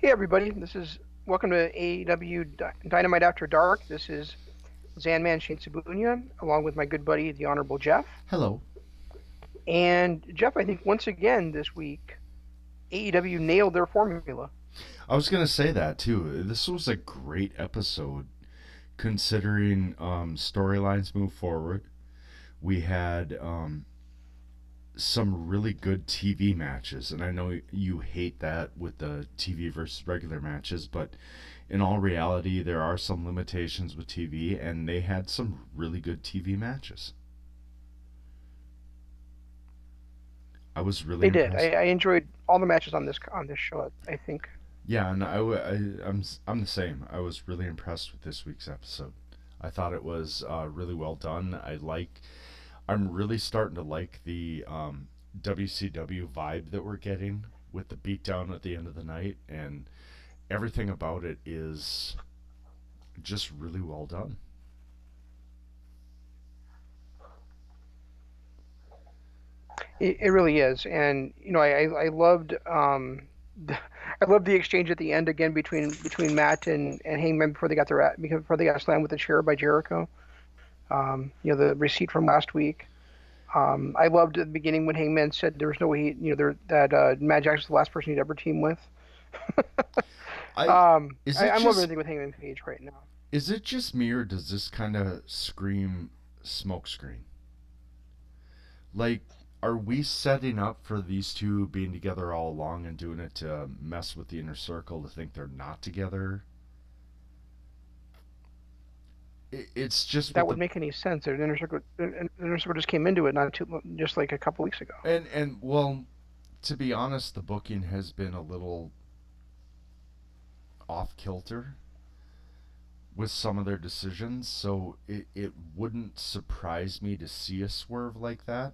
Hey everybody, welcome to AEW Dynamite After Dark. This is Zanman Shane Sabunya, along with my good buddy, the Honorable Jeff. Hello. And Jeff, I think once again this week, AEW nailed their formula. I was gonna say that too. This was a great episode considering storylines move forward. We had some really good TV matches, and I know you hate that with the TV versus regular matches, but in all reality, there are some limitations with TV, and they had some really good TV matches. I was really They did. impressed. I enjoyed all the matches on this show. I think. Yeah, and I'm the same. I was really impressed with this week's episode. I thought it was really well done. I'm really starting to like the WCW vibe that we're getting with the beatdown at the end of the night, and everything about it is just really well done. It really is, and I loved I loved the exchange at the end again between Matt and Hangman before they got slammed with the chair by Jericho. The receipt from last week. I loved at the beginning when Hangman said there was no way that Matt Jackson's the last person he'd ever team with. I is it I'm loving just everything with Hangman Page right now. is it just me, or does this kind of scream smokescreen? Like, are we setting up for these two being together all along and doing it to mess with the inner circle to think they're not together? It's just with That would the make any sense. The Inner Circle just came into it just like a couple weeks ago. and well, to be honest, the booking has been a little off kilter with some of their decisions, so it wouldn't surprise me to see a swerve like that.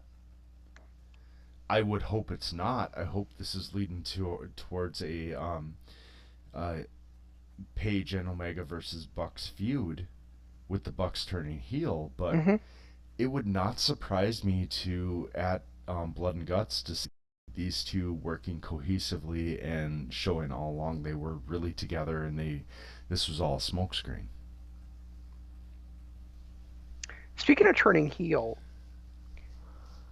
I would hope it's not. I hope this is leading towards a uh, Page and Omega versus Bucks feud with the Bucks turning heel, but Hmm. it would not surprise me to at Blood and Guts to see these two working cohesively and showing all along they were really together, and they this was all a smokescreen. Speaking of turning heel,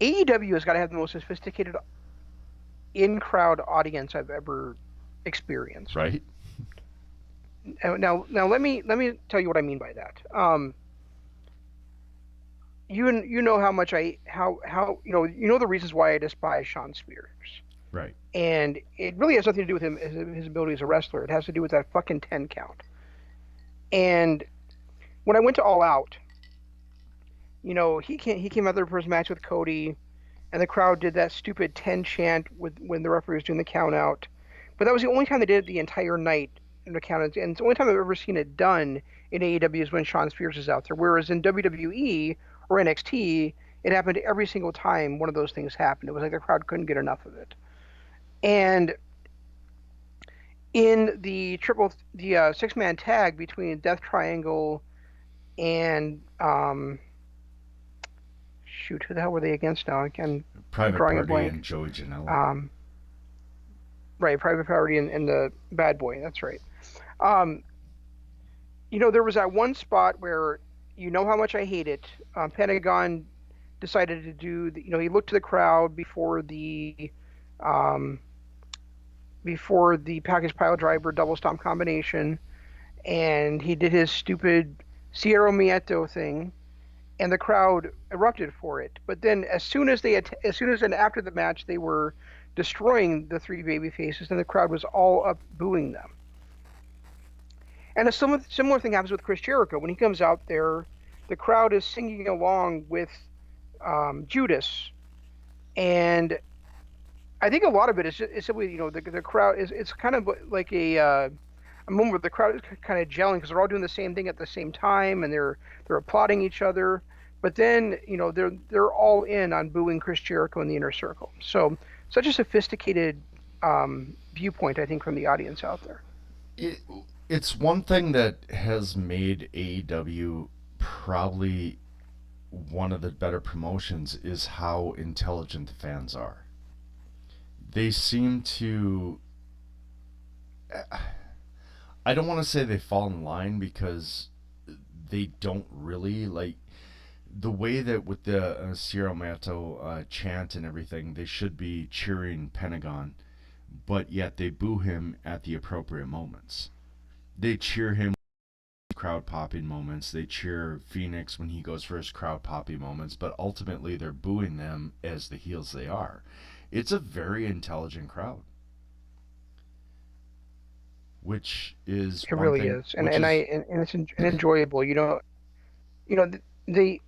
AEW has got to have the most sophisticated in-crowd audience I've ever experienced. Right? Now let me tell you what I mean by that. You know how much I how you know the reasons why I despise Sean Spears, Right. and it really has nothing to do with his ability as a wrestler. It has to do with that fucking 10 count. And when I went to All Out, he came out there for his match with Cody, and the crowd did that stupid 10 chant with when the referee was doing the count out. But that was the only time they did it the entire night in the count out, and it's the only time I've ever seen it done in AEW is when Sean Spears is out there. Whereas in WWE or NXT, it happened every single time one of those things happened. It was like the crowd couldn't get enough of it. And in the six-man tag between Death Triangle and shoot, who the hell were they against now? Again, I'm Private drawing a Party blank. and Joey Janela. Um, right, Private Party and the Bad Boy. That's right. Um, there was that one spot where how much I hate it. Pentagon decided to do, he looked to the crowd um, before the package pile driver double stomp combination, and he did his stupid Cierro Mieto thing, and the crowd erupted for it. But then, as soon as and after the match, they were destroying the three baby faces, and the crowd was all up booing them. And a similar thing happens with Chris Jericho when he comes out there. The crowd is singing along with Judas, and I think a lot of it is simply the crowd is it's kind of like a moment where the crowd is kind of gelling because they're all doing the same thing at the same time, and they're applauding each other. But then they're all in on booing Chris Jericho in the inner circle. So such a sophisticated viewpoint, I think, from the audience out there. It, it's one thing that has made AEW probably one of the better promotions is how intelligent the fans are. They seem to I don't want to say they fall in line because they don't really like the way that with the Sierra Mato chant and everything. They should be cheering Pentagon, but yet they boo him at the appropriate moments. They cheer him crowd popping moments. They cheer Phoenix when he goes for his crowd popping moments, but ultimately they're booing them as the heels they are. It's a very intelligent crowd, which is It one really thing. is, Which is and it's enjoyable. You know the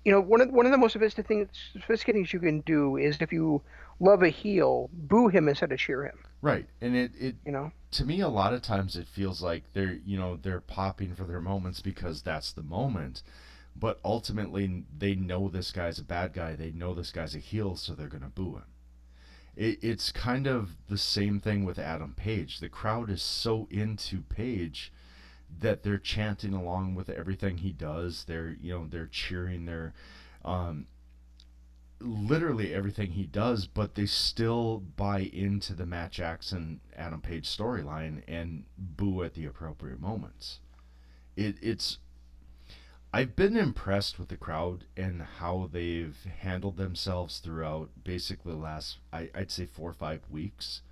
one of the most sophisticated things you can do is if you love a heel, boo him instead of cheer him. right, and it You know, to me a lot of times it feels like they're popping for their moments because that's the moment, but ultimately they know this guy's a bad guy. They know this guy's a heel, so they're gonna boo him. It's kind of the same thing with Adam Page. The crowd is so into Page that they're chanting along with everything he does. They're cheering. They're um, literally everything he does, but they still buy into the Matt Jackson Adam Page storyline and boo at the appropriate moments. It's I've been impressed with the crowd and how they've handled themselves throughout basically the last I'd say 4 or 5 weeks.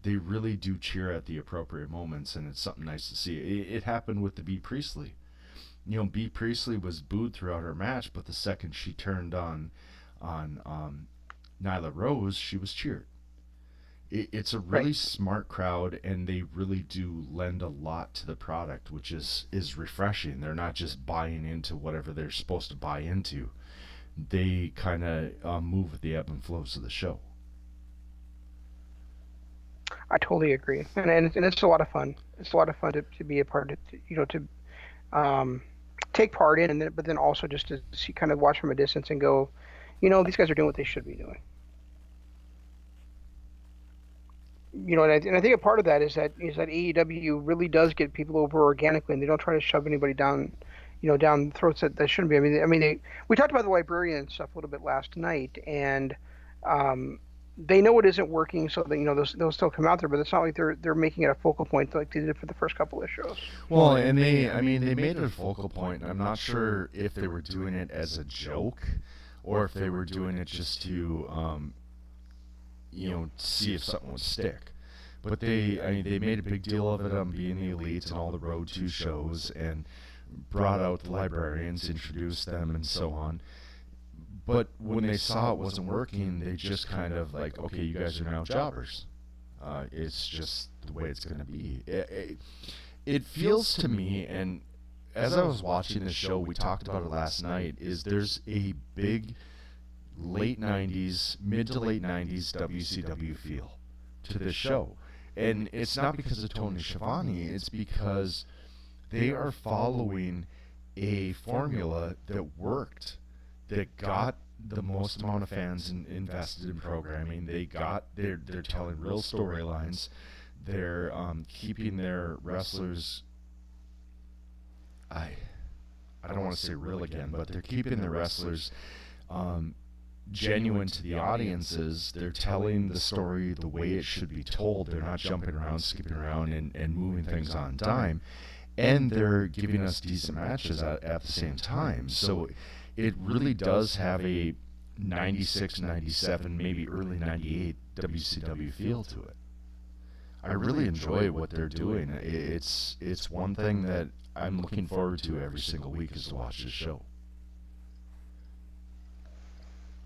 They really do cheer at the appropriate moments, and it's something nice to see. It happened with the B Priestley. B Priestley was booed throughout her match, but the second she turned on Nyla Rose, she was cheered. It's a right? really smart crowd, and they really do lend a lot to the product, which is refreshing. They're not just buying into whatever they're supposed to buy into. They kind of move with the ebb and flows of the show. I totally agree, and it's a lot of fun. It's a lot of fun to be a part of, to um, take part in, and then, but then also just to see, kind of watch from a distance and go, these guys are doing what they should be doing. And I think a part of that is that AEW really does get people over organically, and they don't try to shove anybody down, down throats that shouldn't be. We talked about the librarian stuff a little bit last night, and um, they know it isn't working, so they, they'll still come out there, but it's not like they're making it a focal point like they did for the first couple of shows. Well, and they made it a focal point. I'm not sure if they were doing it as a joke or if they were doing it just to, see if something would stick. But they made a big deal of it on being the elite and all the Road to shows and brought out the librarians, introduced them, and so on. But when they saw it wasn't working, they just kind of like, okay, you guys are now jobbers. It's just the way it's going to be. It feels to me, and as I was watching the show, we talked about it last night, is there's a big late 90s, mid to late 90s WCW feel to this show. And it's not because of Tony Schiavone, it's because they are following a formula that worked, that got the most amount of fans invested in programming. They're telling real storylines. They're keeping their wrestlers. I I don't want to say real again, but they're keeping the wrestlers um, genuine to the audiences. They're telling the story the way it should be told. They're not jumping around, skipping around, and moving things on dime. And they're giving us decent matches at the same time. So it really does have a 96, 97, maybe early 98 WCW feel to it. I really enjoy what they're doing. It's one thing that I'm looking forward to every single week is to watch this show.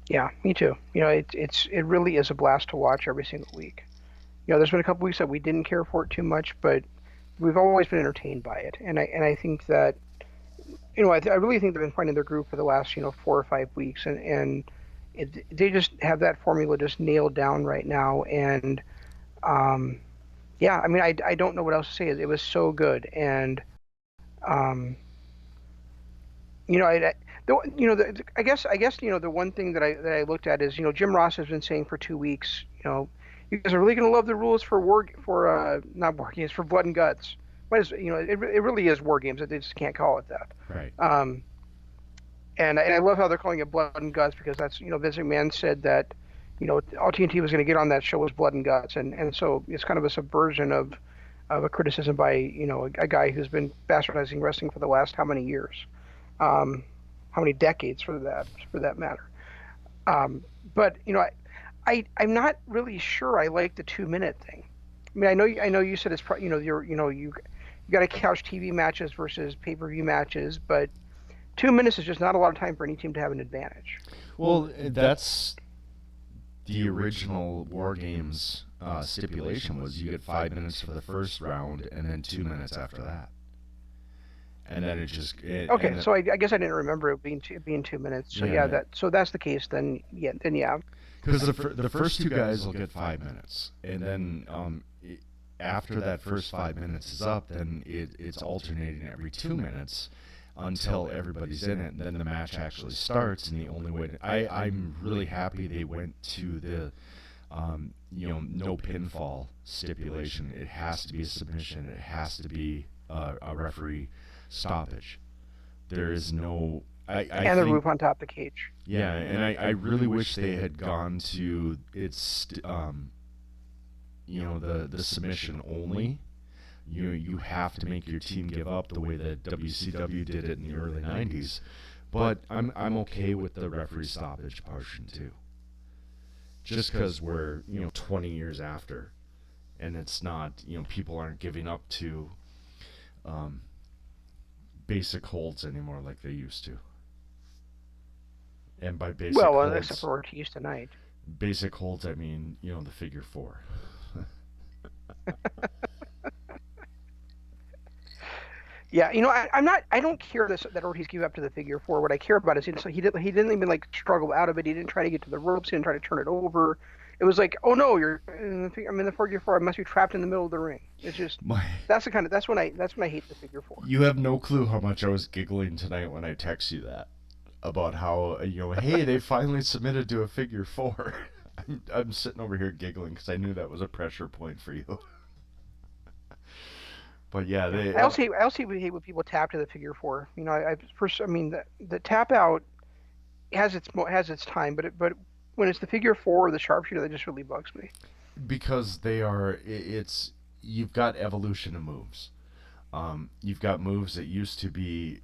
Yeah, me too. It really is a blast to watch every single week. There's been a couple weeks that we didn't care for it too much, but we've always been entertained by it. And I think that I really think they've been finding their groove for the last 4 or 5 weeks, and they just have that formula just nailed down right now. And yeah, I don't know what else to say. It was so good, and um, you know, I, I guess the one thing that I looked at is Jim Ross has been saying for 2 weeks, you guys are really going to love the rules for not war games, for blood and guts. But it really is war games. They just can't call it that. Right. And I love how they're calling it blood and guts, because that's Vince McMahon said that all TNT was going to get on that show was blood and guts, and so it's kind of a subversion of a criticism by a guy who's been bastardizing wrestling for the last how many years, um, how many decades for that matter. Um, but I'm not really sure I like the 2 minute thing. I mean, I know you said it's you got to couch TV matches versus pay-per-view matches, but 2 minutes is just not a lot of time for any team to have an advantage. Well, that's the original War Games stipulation was you get 5 minutes for the first round and then 2 minutes after that. And then Okay, so I guess I didn't remember it being 2 minutes. So yeah, yeah, that's the case. Then yeah. because the first two guys will get 5 minutes, and then after that first 5 minutes is up, then it's alternating every 2 minutes until everybody's in it, and then the match actually starts. And the only way I'm really happy they went to the no pinfall stipulation. It has to be a submission. It has to be a referee stoppage. There is no. And the roof on top of the cage. Yeah, and I really wish they had gone to the submission only. You have to make your team give up the way that WCW did it in the early '90s, but I'm okay with the referee stoppage portion too. Just because we're 20 years after, and it's not people aren't giving up to um, basic holds anymore like they used to. And by Except for Ortiz tonight. basic holds, I mean the figure four. Yeah, I'm not. I don't care that Ortiz gave up to the figure four. What I care about is he didn't even like struggle out of it. He didn't try to get to the ropes. He didn't try to turn it over. It was like, oh no, I'm in the figure four. I must be trapped in the middle of the ring. It's just that's when I hate the figure four. You have no clue how much I was giggling tonight when I text you that about how hey, they finally submitted to a figure four. I'm sitting over here giggling because I knew that was a pressure point for you. But yeah, they. I also hate when people tap to the figure four. I mean the tap out has its time, but when it's the figure four or the sharpshooter, that just really bugs me. Because they are. It's you've got evolution of moves. You've got moves that used to be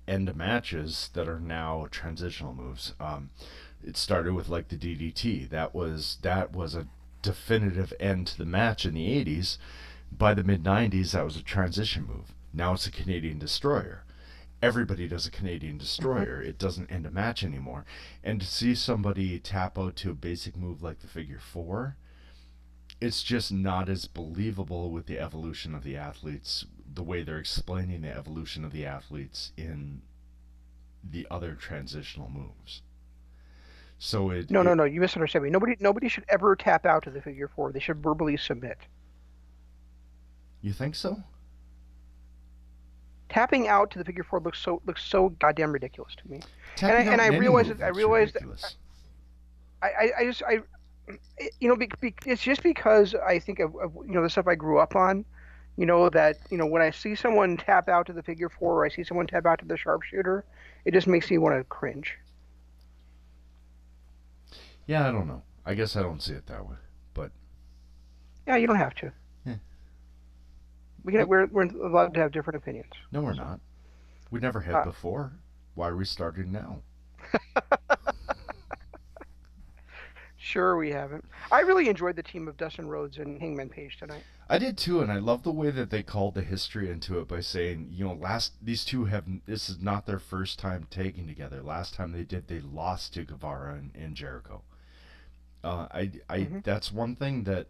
end of matches that are now transitional moves. It started with like the DDT. That was a definitive end to the match in the '80s. By the mid '90s, that was a transition move. Now it's a Canadian Destroyer. Everybody does a Canadian Destroyer. It doesn't end a match anymore. And to see somebody tap out to a basic move like the figure four, it's just not as believable with the evolution of the athletes, the way they're explaining the evolution of the athletes in the other transitional moves. So No, you misunderstand me. Nobody should ever tap out to the figure four. They should verbally submit. you think so? Tapping out to the figure four looks so goddamn ridiculous to me. Tapping out And I in any realize move that I looks realized that ridiculous. I just it's just because I think of the stuff I grew up on. That when I see someone tap out to the figure four, or I see someone tap out to the sharpshooter, it just makes me want to cringe. Yeah, I don't know. I guess I don't see it that way, but Yeah, you don't have to. yeah. We're allowed to have different opinions. No, we're not. We never had Uh, before. Why are we starting now? sure, we haven't. I really enjoyed the team of Dustin Rhodes and Hangman Page tonight. I did too, and I love the way that they called the history into it by saying, these two have this is not their first time taking together. Last time they did, they lost to Guevara and Jericho. Hmm. That's one thing that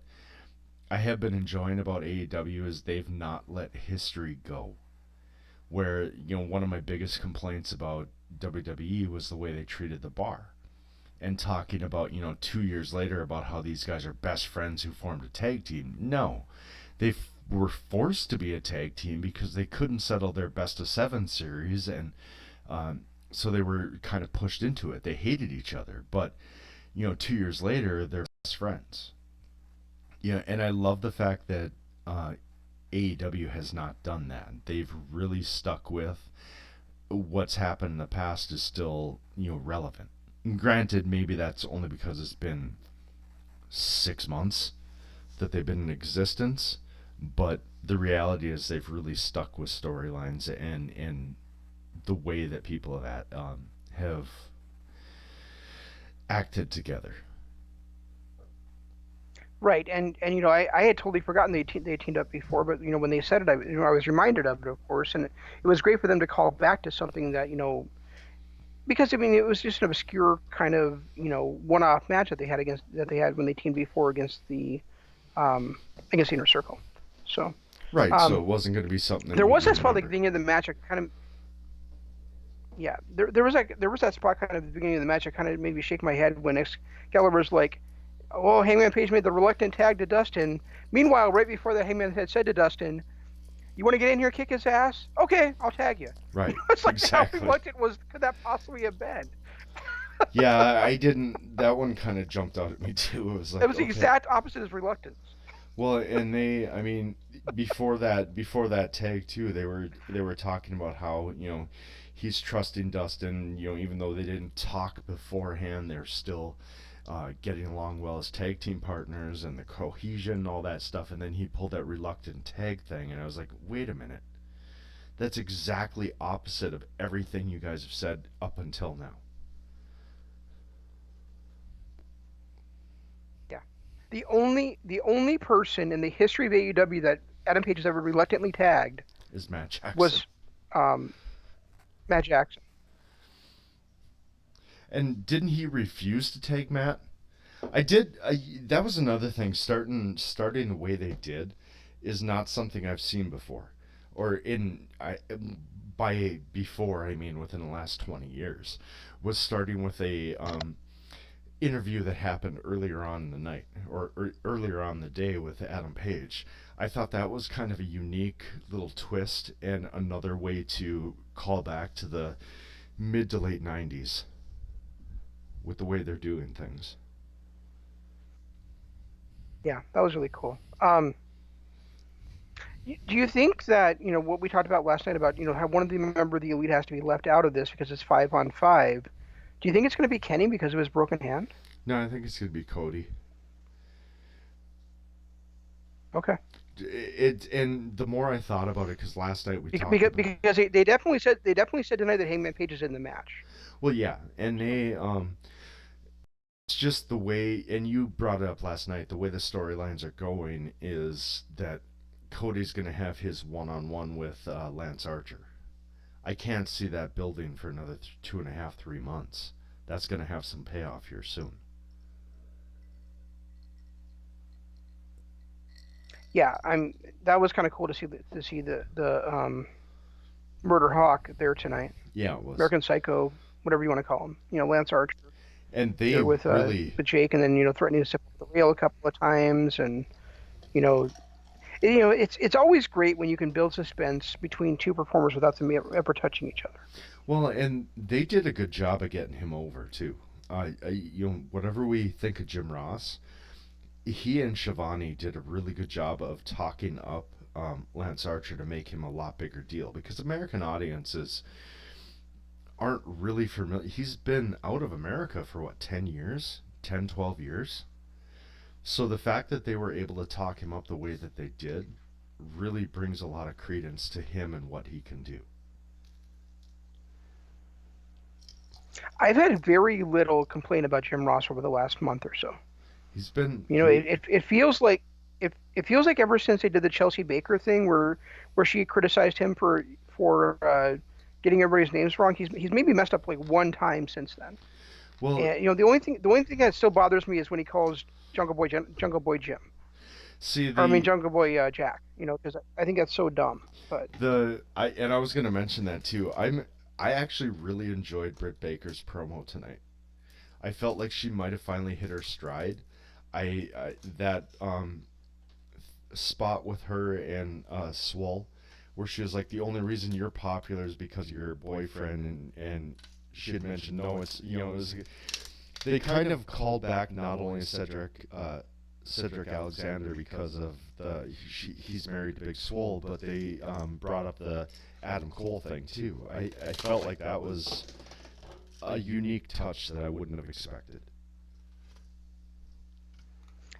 I have been enjoying about AEW is they've not let history go. Where one of my biggest complaints about WWE was the way they treated the bar, and talking about 2 years later about how these guys are best friends who formed a tag team. No, they were forced to be a tag team because they couldn't settle their best of seven series, and so they were kind of pushed into it. They hated each other, but 2 years later they're best friends. And I love the fact that AEW has not done that. They've really stuck with what's happened in the past is still relevant. Granted, maybe that's only because it's been 6 months that they've been in existence, But the reality is they've really stuck with storylines and the way that people have acted together. Right, and I had totally forgotten they teamed up before, but when they said it, I was reminded of it, of course, and it was great for them to call back to something that because I mean it was just an obscure kind of one-off match that they had when they teamed before um against the Inner Circle. So Right, so it um wasn't going to be something that there you was would that spot like at the remember. beginning of the match. I kind of Yeah, there was that spot kind of at the beginning of the match. I kind of made me shake my head when Excalibur's like, "Oh, Hangman Page made the reluctant tag to Dustin." Meanwhile, right before that, Hangman had said to Dustin, "You want to get in here, kick his ass? Okay, I'll tag you." Right, It's like how exactly. reluctant could that possibly have been? Yeah, I didn't. That one kind of jumped out at me too. It was It like, was the okay. exact opposite as reluctance. Well, and I mean, before that tag too, they were talking about how he's trusting Dustin. Even though they didn't talk beforehand, they're still getting along well as tag team partners and the cohesion, all that stuff. And then he pulled that reluctant tag thing, and I was like, wait a minute, that's exactly opposite of everything you guys have said up until now. Yeah, the only person in the history of AEW that Adam Page has ever reluctantly tagged Is Matt Jackson. was um, Matt Jackson. And didn't he refuse to take Matt? I did. That was another thing. Starting the way they did is not something I've seen before, or in I by before I mean within the last 20 years. Was starting with a interview that happened earlier on in the night or earlier on the day with Adam Page. I thought that was kind of a unique little twist and another way to call back to the mid to late 90s with the way they're doing things. Yeah, that was really cool. Do you think that what we talked about last night about how one of the member of the elite has to be left out of this because it's 5-on-5? Do you think it's going to be Kenny because of his broken hand? No, I think it's gonna be Cody. Okay, And the more I thought about it, because last night we talked because about. they definitely said tonight that Hangman Page is in the match. Well, yeah, and it's just the way, and you brought it up last night. The way the storylines are going is that Cody's gonna have his one-on-one with Lance Archer. I can't see that building for another 2.5, 3 months. That's gonna have some payoff here soon. Yeah, that was kind of cool to see the Murder Hawk there tonight. Yeah, it was, American Psycho, whatever you want to call him. Lance Archer and they there really. with Jake, and then threatening to step off the rail a couple of times, and you know it's always great when you can build suspense between two performers without them ever touching each other. Well, and they did a good job of getting him over too. Whatever we think of Jim Ross, he and Shivani did a really good job of talking up Lance Archer to make him a lot bigger deal because American audiences aren't really familiar. He's been out of America for what, 10 years? 10, 12 years? So the fact that they were able to talk him up the way that they did really brings a lot of credence to him and what he can do. I've had very little complaint about Jim Ross over the last month or so. He's been he It feels like it feels like ever since they did the Chelsea Baker thing where she criticized him for getting everybody's names wrong, he's maybe messed up like one time since then. well. And the only thing that still bothers me is when he calls Jungle Boy Jim, See or I mean the Jungle Boy Jack. Because I think that's so dumb. But I was gonna mention that too. I actually really enjoyed Britt Baker's promo tonight. I felt like she might have finally hit her stride. I that spot with her and Swole, where she was like, the only reason you're popular is because of your boyfriend, and she had mentioned no, it's it was, they kind of called back not only Cedric Alexander because of he's married to Big Swole, but they brought up the Adam Cole thing too. I felt like that was a unique touch that I wouldn't have expected.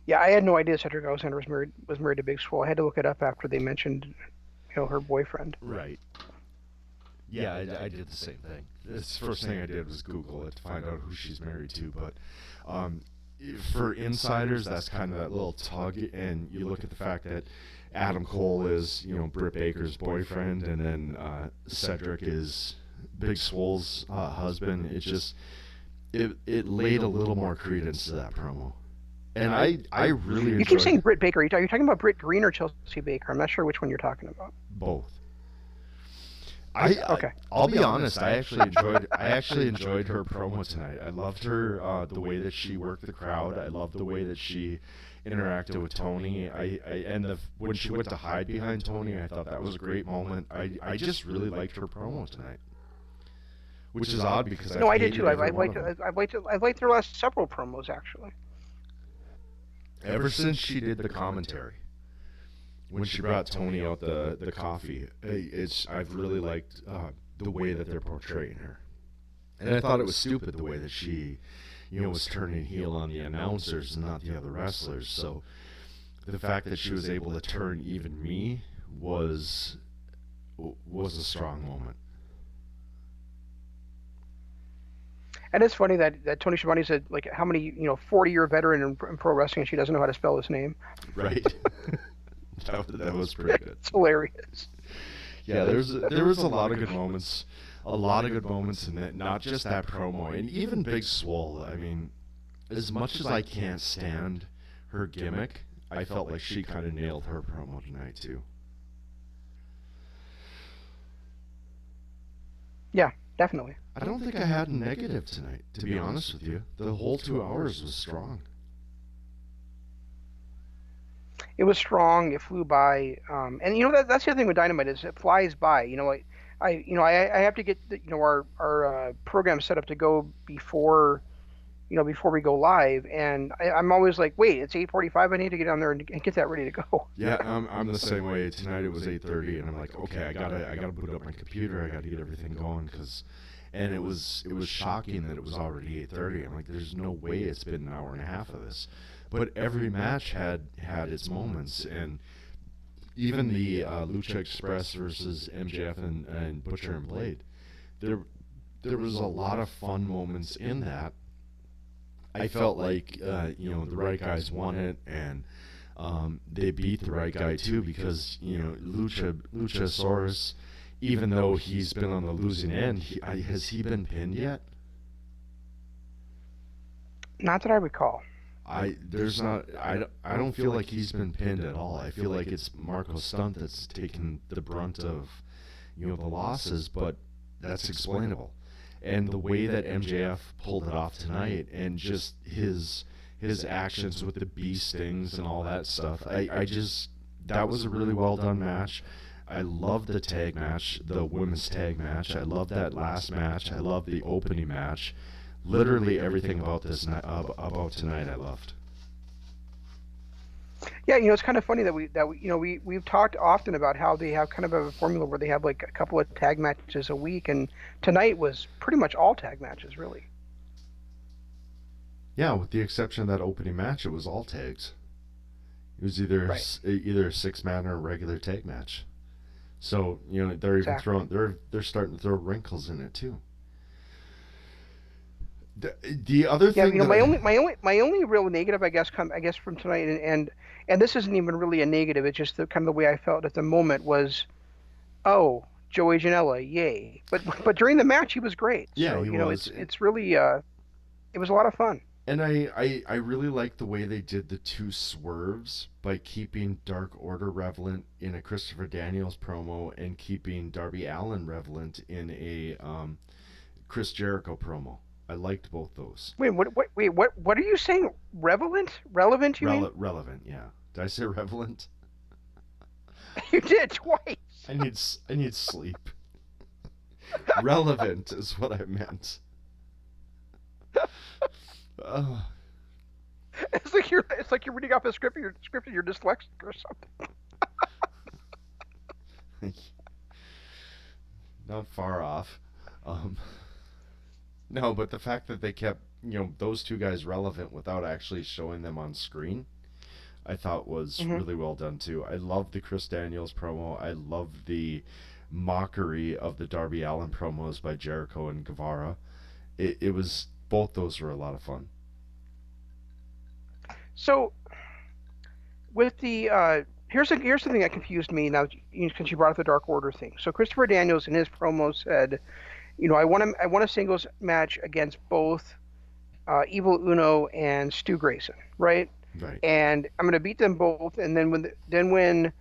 Yeah, I had no idea Cedric Alexander was married to Big Swole. I had to look it up after they mentioned, her boyfriend. Right. Yeah, I did the same thing. The first thing I did was Google it to find out who she's married to. But um, for insiders, that's kind of that little tug. And you look at the fact that Adam Cole is, Britt Baker's boyfriend, and then Cedric is Big Swole's husband. It laid a little more credence to that promo. And I really You keep saying enjoyed Britt Baker. Are you talking about Britt Green or Chelsea Baker? I'm not sure which one you're talking about. both. Okay. I'll be honest. I actually enjoyed her promo tonight. I loved her the way that she worked the crowd. I loved the way that she interacted with Tony. When she went to hide behind Tony, I thought that was a great moment. I just really liked her promo tonight, which is odd because No, I've I did hated too. every one of them. I've liked their last several promos actually. Ever since she did the commentary, when she brought Tony out the coffee, I've really liked the way that they're portraying her. And I thought it was stupid the way that she, was turning heel on the announcers and not the other wrestlers. So the fact that she was able to turn even me was a strong moment. And it's funny that Tony Schiavone said like how many 40-year veteran in pro wrestling and she doesn't know how to spell his name. Right. That was pretty good. It's hilarious. Yeah, there was a lot of good moments, in that. Not just that promo, and even Big Swole. I mean, as much as I can't stand her gimmick, I felt like she kind of nailed her promo tonight too. Yeah, definitely. I don't think I had a negative tonight, to be honest with you. The whole 2 hours was strong. It was strong. It flew by, and that's the other thing with Dynamite is it flies by. I have to get our program set up to go before we go live, and I'm always like, wait, it's 8:45. I need to get on there and get that ready to go. Yeah, I'm the same way. Tonight it was 8:30, and I'm like, okay, I gotta boot up my computer. I gotta get everything going, and it was shocking that it was already 8:30. I'm like, there's no way it's been an hour and a half of this. But every match had its moments, and even the Lucha Express versus MJF and Butcher and Blade, there was a lot of fun moments in that. I felt like the right guys won it, and they beat the right guy too, because Luchasaurus, even though he's been on the losing end, has he been pinned yet? Not that I recall. I don't feel like he's been pinned at all. I feel like it's Marco Stunt that's taken the brunt of the losses, but that's explainable. And the way that MJF pulled it off tonight, and just his actions with the bee stings and all that stuff, that was a really well done match. I loved the tag match, the women's tag match. I loved that last match. I loved the opening match. Literally everything about about tonight I loved. Yeah, it's kind of funny that we've talked often about how they have kind of a formula where they have like a couple of tag matches a week, and tonight was pretty much all tag matches, really. Yeah, with the exception of that opening match, it was all tags. It was either Right. either a 6-man or a regular tag match. So they're even Exactly. they're starting to throw wrinkles in it too. The other Yeah, thing that my only real negative, I guess from tonight, and this isn't even really a negative. It's just the kind of the way I felt at the moment was, oh, Joey Janela, yay! But during the match, he was great. yeah, So he was. it's really it was a lot of fun. And I really like the way they did the two swerves by keeping Dark Order relevant in a Christopher Daniels promo and keeping Darby Allin relevant in a Chris Jericho promo. I liked both those. What are you saying? Relevant? You mean? Relevant, yeah. Did I say relevant? You did twice. I need sleep. Relevant is what I meant. Uh, It's like you're reading off a script and you're dyslexic or something. not far off. Um, no, but the fact that they kept those two guys relevant without actually showing them on screen, I thought was Hmm. really well done too. I love the Chris Daniels promo. I love the mockery of the Darby Allin promos by Jericho and Guevara. It was both those were a lot of fun. So with the here's the thing that confused me now since you brought up the Dark Order thing. So Christopher Daniels in his promo said, I want a singles match against both Evil Uno and Stu Grayson, right? Right. And I'm going to beat them both, and then when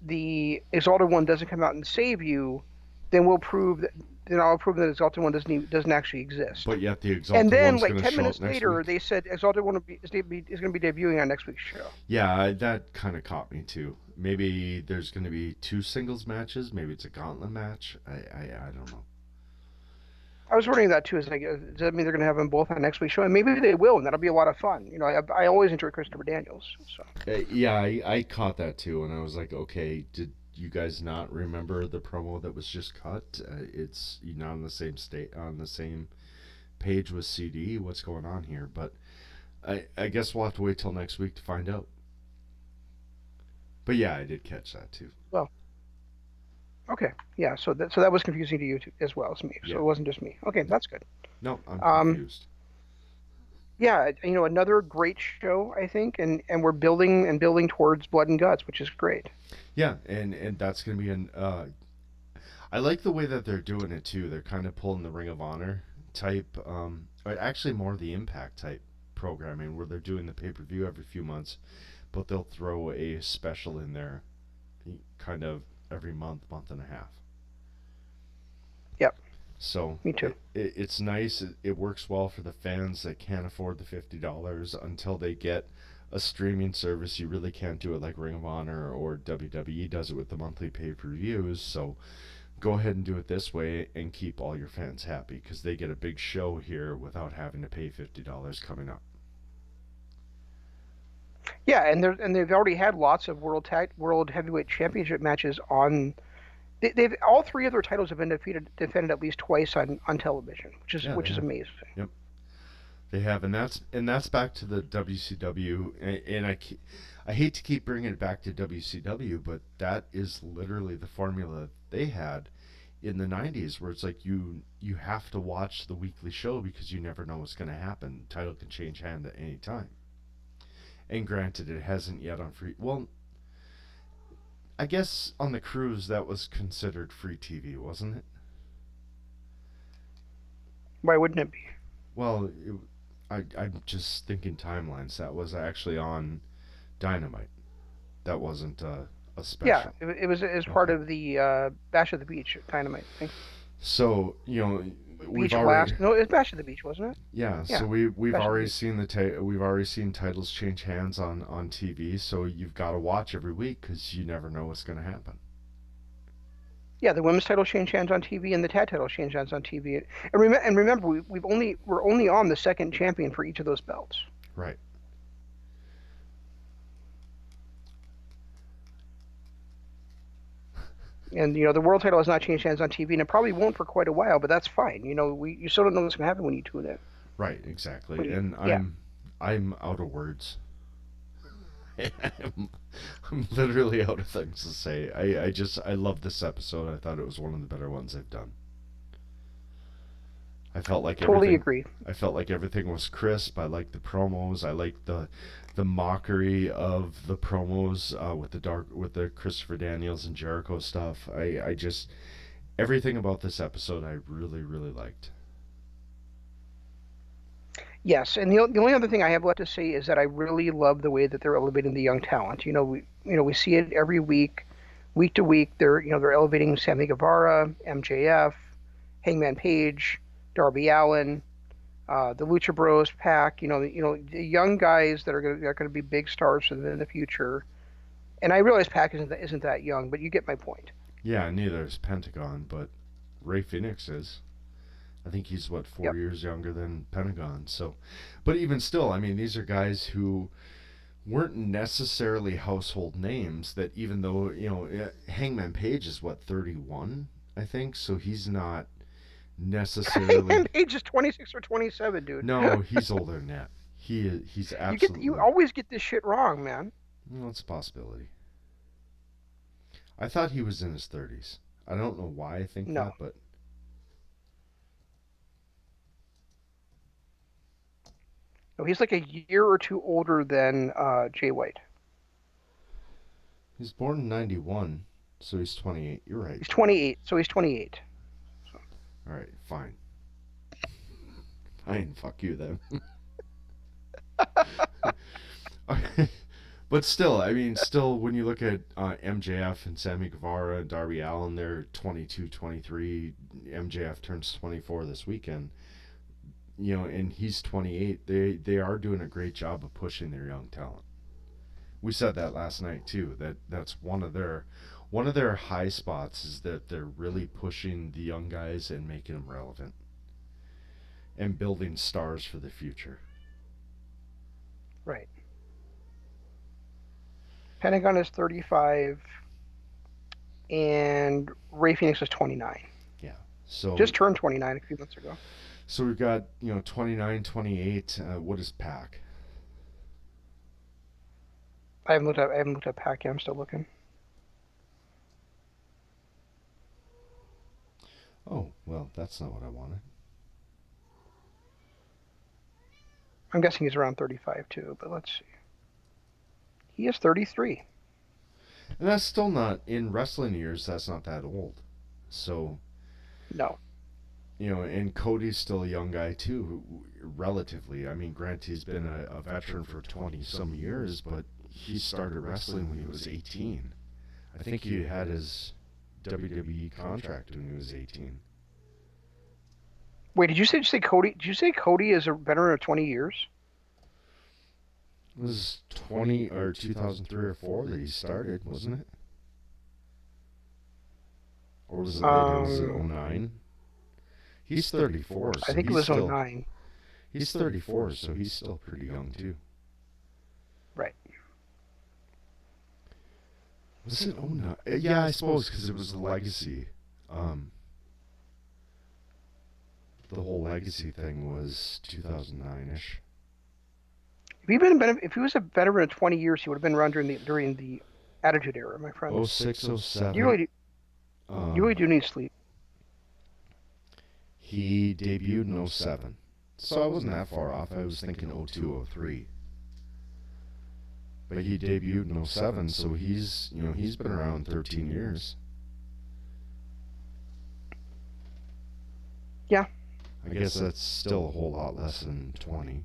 the Exalted One doesn't come out and save you, then we'll prove that then I'll prove that Exalted One doesn't actually exist. But yet the And Exalted then One's like going to 10 show up minutes next later, week. they said Exalted One is going to be debuting on next week's show. Yeah, that kind of caught me too. Maybe there's going to be two singles matches. Maybe it's a gauntlet match. I don't know. I was wondering that too. Is like, does that mean they're going to have them both on next week's show? And maybe they will, and that'll be a lot of fun. I always enjoy Christopher Daniels. So Yeah, I caught that too, and I was like, okay, did you guys not remember the promo that was just cut? It's you're not on the same state on the same page with CD. What's going on here? But I guess we'll have to wait till next week to find out. But yeah, I did catch that too. well, okay, yeah. So that was confusing to you too, as well as me. So Yeah. it wasn't just me. Okay, that's good. No, I'm Um, confused. yeah, another great show, I think, and we're building towards Blood and Guts, which is great. Yeah, and that's gonna be an. I like the way that they're doing it too. They're kind of pulling the Ring of Honor type, or actually more the Impact type programming, where they're doing the pay per view every few months, but they'll throw a special in there, kind of every month, month and a half. Yep, So me too. it's nice. It works well for the fans that can't afford the $50 until they get a streaming service. You really can't do it like Ring of Honor or WWE does it with the monthly pay per views. So go ahead and do it this way and keep all your fans happy because they get a big show here without having to pay $50 coming up. Yeah, and they've already had lots of world heavyweight championship matches on. They've all three of their titles have been defended at least twice on television, which is Yeah, they which is have. amazing. Yep, they have, and that's back to the WCW. And I hate to keep bringing it back to WCW, but that is literally the formula they had in the 90s where it's like you have to watch the weekly show because you never know what's going to happen. Title can change hand at any time. And granted, it hasn't yet on free. Well, I guess on the cruise that was considered free TV, wasn't it? Why wouldn't it be? Well, I'm just thinking timelines. That was actually on Dynamite. That wasn't a Yeah, special. it was part Okay. of the Bash at the Beach Dynamite thing. So we've Beach already. Blast. No, it was Bash at the Beach, wasn't it? Yeah, so Yeah, we've Bash at the already Beach. seen we've already seen titles change hands on TV. So you've got to watch every week because you never know what's going to happen. Yeah, the women's title changed hands on TV, and the tag title changed hands on TV. And remember, we're only on the second champion for each of those belts. Right. And the world title has not changed hands on TV, and it probably won't for quite a while. But that's fine. You still don't know what's going to happen when you tune in. Right. Exactly. When you, And yeah, I'm out of words. I'm literally out of things to say. I love this episode. I thought it was one of the better ones I've done. I felt like totally everything. agree. I felt like everything was crisp. I liked the promos. I liked the mockery of the promos with the Christopher Daniels and Jericho stuff. I just everything about this episode I really liked. Yes, and the only other thing I have left to say is that I really love the way that they're elevating the young talent. We see it every week to week. They're elevating Sammy Guevara, MJF, Hangman Page, Darby Allin, the Lucha Bros pack. The young guys that are going to be big stars for them in the future. And I realize Pac isn't that young, but you get my point. Yeah, neither is Pentagon, but Ray Phoenix is. I think he's what 4 years younger than Pentagon. So, but even still, I mean, these are guys who weren't necessarily household names. That even though Hangman Page is what 31, I think, so he's not necessarily. Hangman Page is 26 or 27, dude. No, he's older than that. He's You absolutely. always get this shit wrong, man. Well, it's a possibility. I thought he was in his 30s. I don't know why I think No. that, but No, he's like a year or two older than Jay White. he's born in 91, so he's 28. You're right. He's 28, so he's 28. All right, fine. Fine, fuck you then. But still, I mean, still, when you look at MJF and Sammy Guevara and Darby Allin, they're 22, 23. MJF turns 24 this weekend. And he's 28. They are doing a great job of pushing their young talent. We said that last night too. That's one of their high spots is that they're really pushing the young guys and making them relevant and building stars for the future. Right. Pentagon is 35, and Ray Phoenix is 29. Yeah. So just turned 29 a few months ago. So we've got 29, 28. What is Pac? I haven't looked at Pac yet. I'm still looking. Oh, well, that's not what I wanted. I'm guessing he's around 35 too, but let's see. He is 33. And that's still not, in wrestling years, that's not that old. So, no. And Cody's still a young guy too, relatively. I mean, granted, he's been a veteran for 20-some years, but he started wrestling when he was 18. I think he had his WWE contract when he was 18. Wait, did you say Cody? Did you say Cody is a veteran of 20 years? It was 20 or 2003 or 4 that he started, wasn't it? Or was it later? Was it 09? He's 34. So I think it was 09. He's 34, so he's still pretty young too. Right. Was it 09? Yeah, I suppose because it was the legacy. The whole legacy thing was 2009-ish. If he was a veteran of 20 years, he would have been around during the Attitude Era, my friend. 06, 07. You really do need sleep. He debuted in 07. So I wasn't that far off. I was thinking 02, 03. But he debuted in 07, so he's been around 13 years. Yeah. I guess that's still a whole lot less than 20.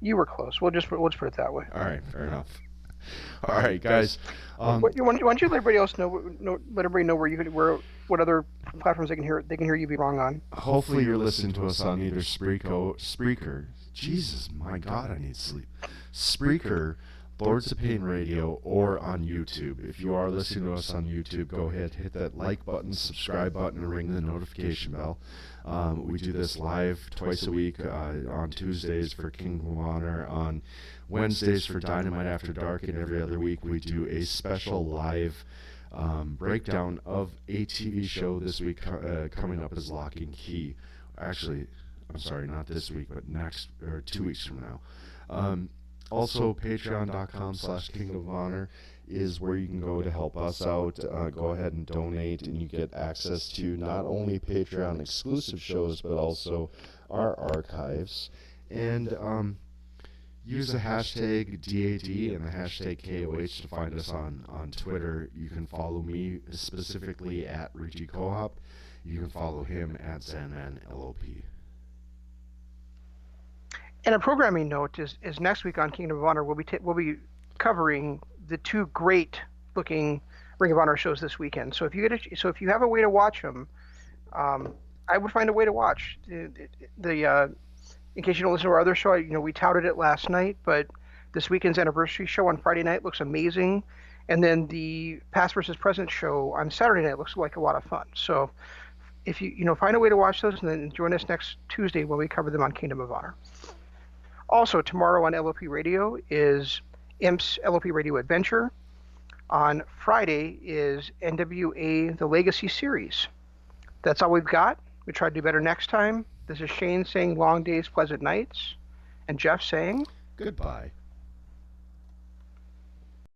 You were close. Let's put it that way. All right, fair enough. All right, guys. Why don't you let everybody else let everybody know what other platforms they can hear you be wrong on. Hopefully you're listening to us on either Spreaker. Jesus, my God, I need sleep. Spreaker, Lords of Pain Radio, or on YouTube. If you are listening to us on YouTube, go ahead, hit that like button, subscribe button, and ring the notification bell. We do this live twice a week on Tuesdays for Kingdom of Honor, on Wednesdays for Dynamite After Dark, and every other week we do a special live breakdown of a TV show. This week coming up is Lock and Key. Actually, I'm sorry, not this week, but next, or 2 weeks from now. Also, patreon.com/Kingdom of Honor is where you can go to help us out. Go ahead and donate, and you get access to not only Patreon exclusive shows, but also our archives. And use the hashtag DAD and the hashtag KOH to find us on Twitter. You can follow me specifically at Richie Cohop. You can follow him at ZanmanLOP. And a programming note is next week on Kingdom of Honor we'll be covering the two great looking Ring of Honor shows this weekend. So if you have a way to watch them, I would find a way to watch the in case you don't listen to our other show. We touted it last night, but this weekend's anniversary show on Friday night looks amazing, and then the Past versus Present show on Saturday night looks like a lot of fun. So if you find a way to watch those, and then join us next Tuesday when we cover them on Kingdom of Honor. Also, tomorrow on LOP Radio is Imp's LOP Radio Adventure. On Friday is NWA The Legacy Series. That's all we've got. We try to do better next time. This is Shane saying long days, pleasant nights. And Jeff saying goodbye.